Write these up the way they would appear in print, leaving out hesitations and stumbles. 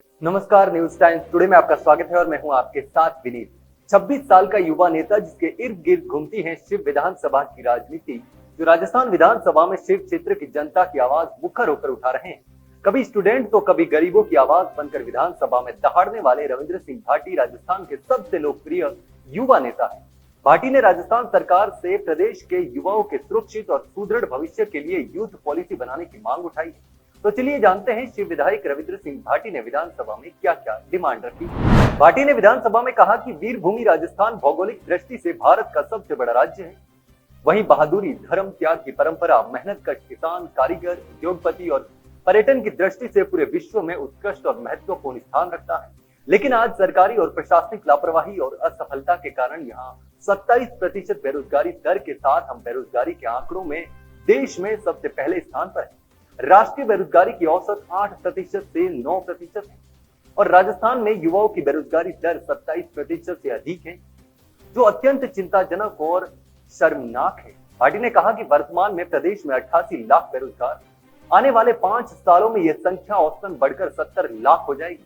नमस्कार, news times today में आपका स्वागत है और मैं हूं आपके साथ विनीत। 26 साल का युवा नेता जिसके इर्द गिर्द घूमती है शिव विधानसभा की राजनीति, जो राजस्थान विधानसभा में शिव क्षेत्र की जनता की आवाज मुखर होकर उठा रहे हैं। कभी स्टूडेंट तो कभी गरीबों की आवाज बनकर विधानसभा में दहाड़ने वाले रविंद्र सिंह भाटी राजस्थान के सबसे लोकप्रिय युवा नेता है। भाटी ने राजस्थान सरकार से प्रदेश के युवाओं के सुरक्षित और सुदृढ़ भविष्य के लिए यूथ पॉलिसी बनाने की मांग उठाई है। तो चलिए जानते हैं शिव विधायक रविंद्र सिंह भाटी ने विधानसभा में क्या क्या डिमांड रखी। भाटी ने विधानसभा में कहा कि वीरभूमि राजस्थान भौगोलिक दृष्टि से भारत का सबसे बड़ा राज्य है। वहीं बहादुरी, धर्म त्याग की परंपरा, मेहनत कश किसान, कारीगर, उद्योगपति और पर्यटन की दृष्टि से पूरे विश्व में उत्कृष्ट और महत्वपूर्ण स्थान रखता है। लेकिन आज सरकारी और प्रशासनिक लापरवाही और असफलता के कारण यहाँ 27% बेरोजगारी दर के साथ हम बेरोजगारी के आंकड़ों में देश में सबसे पहले स्थान पर है। राष्ट्रीय बेरोजगारी की औसत 8% से 9% है और राजस्थान में युवाओं की बेरोजगारी दर 27% से अधिक है, जो अत्यंत चिंताजनक और शर्मनाक है। भाटी ने कहा कि वर्तमान में प्रदेश में 88 लाख बेरोजगार, आने वाले 5 सालों में यह संख्या औसतन बढ़कर 70 लाख हो जाएगी।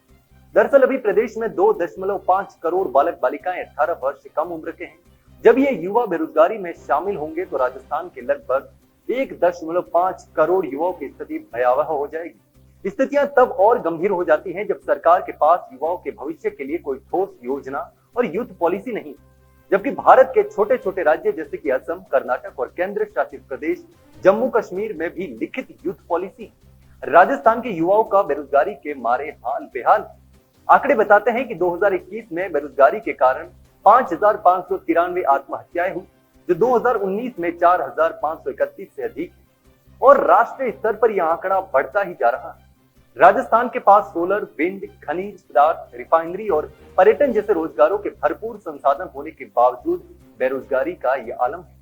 दरअसल अभी प्रदेश में 2.5 करोड़ बालक बालिकाएं 18 वर्ष से कम उम्र के हैं। जब ये युवा बेरोजगारी में शामिल होंगे तो राजस्थान के लगभग 1.5 करोड़ युवाओं की स्थिति भयावह हो जाएगी। स्थितियां तब और गंभीर हो जाती हैं जब सरकार के पास युवाओं के भविष्य के लिए कोई ठोस योजना और यूथ पॉलिसी नहीं, जबकि भारत के छोटे छोटे राज्य जैसे कि असम, कर्नाटक और केंद्र शासित प्रदेश जम्मू कश्मीर में भी लिखित यूथ पॉलिसी। राजस्थान के युवाओं का बेरोजगारी के मारे हाल बेहाल। आंकड़े बताते हैं कि 2021 में बेरोजगारी के कारण 5,593 आत्महत्याएं हुई, जो 2019 में 4,531 से अधिक है और राष्ट्रीय स्तर पर यह आंकड़ा बढ़ता ही जा रहा है। राजस्थान के पास सोलर, विंड, खनिज पदार्थ, रिफाइनरी और पर्यटन जैसे रोजगारों के भरपूर संसाधन होने के बावजूद बेरोजगारी का यह आलम है।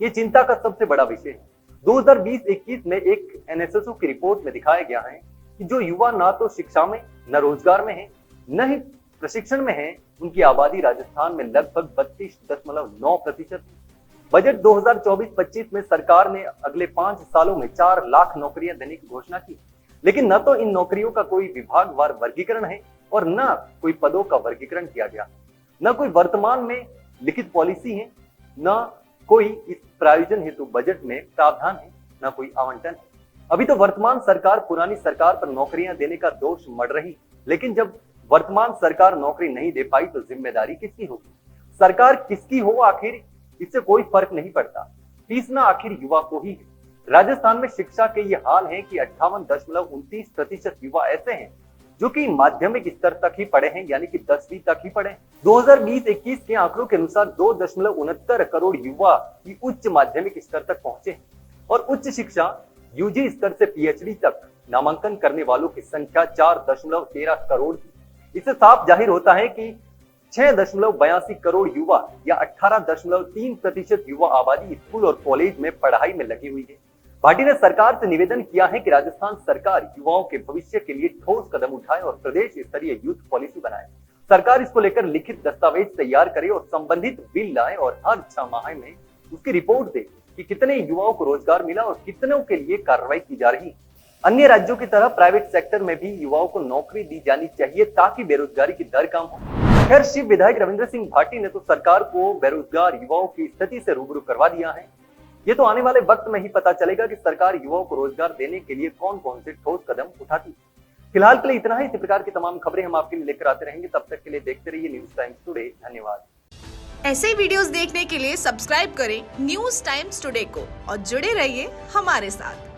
ये चिंता का सबसे बड़ा विषय है। 2020-21 में एक एनएसएसओ की रिपोर्ट में दिखाया गया है कि जो युवा ना तो शिक्षा में, न रोजगार में है, न ही प्रशिक्षण में है, उनकी आबादी राजस्थान में लगभग 32.9% है। बजट 2024-25 में सरकार ने अगले 5 सालों में 4 लाख नौकरियां देने की घोषणा की, लेकिन न तो इन नौकरियों का कोई विभागवार वर्गीकरण है और न कोई पदों का वर्गीकरण किया गया, न कोई वर्तमान में लिखित पॉलिसी है, न कोई इस प्रायोजन हेतु बजट में प्रावधान है, न कोई आवंटन है। अभी तो वर्तमान सरकार पुरानी सरकार पर नौकरियां देने का दोष मढ़ रही, लेकिन जब वर्तमान सरकार नौकरी नहीं दे पाई तो जिम्मेदारी किसकी होगी? सरकार किसकी हो आखिर, इससे कोई फर्क नहीं पड़ता। पीसना आखिर युवा को ही है। राजस्थान में शिक्षा के ये हाल है कि 58.29% युवा ऐसे हैं जो कि माध्यमिक स्तर तक ही पढ़े हैं, यानी कि 10वीं तक ही पढ़े। 2020-21 के आंकड़ों के अनुसार 2.69 करोड़ युवा की उच्च माध्यमिक स्तर तक पहुंचे हैं और उच्च शिक्षा यूजी स्तर से पीएचडी तक नामांकन करने वालों की संख्या 4.13 करोड़ की। इससे साफ जाहिर होता है कि 6.82 करोड़ युवा या 18.3% युवा आबादी स्कूल और कॉलेज में पढ़ाई में लगी हुई है। भाटी ने सरकार से निवेदन किया है कि राजस्थान सरकार युवाओं के भविष्य के लिए ठोस कदम उठाए और प्रदेश स्तरीय यूथ पॉलिसी बनाए। सरकार इसको लेकर लिखित दस्तावेज तैयार करे और संबंधित बिल लाए और हर 6 माह में उसकी रिपोर्ट दे कि कितने युवाओं को रोजगार मिला और कितनों के लिए कार्रवाई की जा रही है। अन्य राज्यों की तरह प्राइवेट सेक्टर में भी युवाओं को नौकरी दी जानी चाहिए ताकि बेरोजगारी की दर कम हो। खैर, शिव विधायक रविंद्र सिंह भाटी ने तो सरकार को बेरोजगार युवाओं की स्थिति से रूबरू करवा दिया है। ये तो आने वाले वक्त में ही पता चलेगा कि सरकार युवाओं को रोजगार देने के लिए कौन कौन से ठोस कदम उठाती है। फिलहाल के लिए इतना ही। इसी प्रकार की तमाम खबरें हम आपके लिए लेकर आते रहेंगे। तब तक के लिए देखते रहिए न्यूज टाइम्स टुडे। धन्यवाद। ऐसे वीडियोस देखने के लिए सब्सक्राइब करें न्यूज टाइम्स टुडे को और जुड़े रहिए हमारे साथ।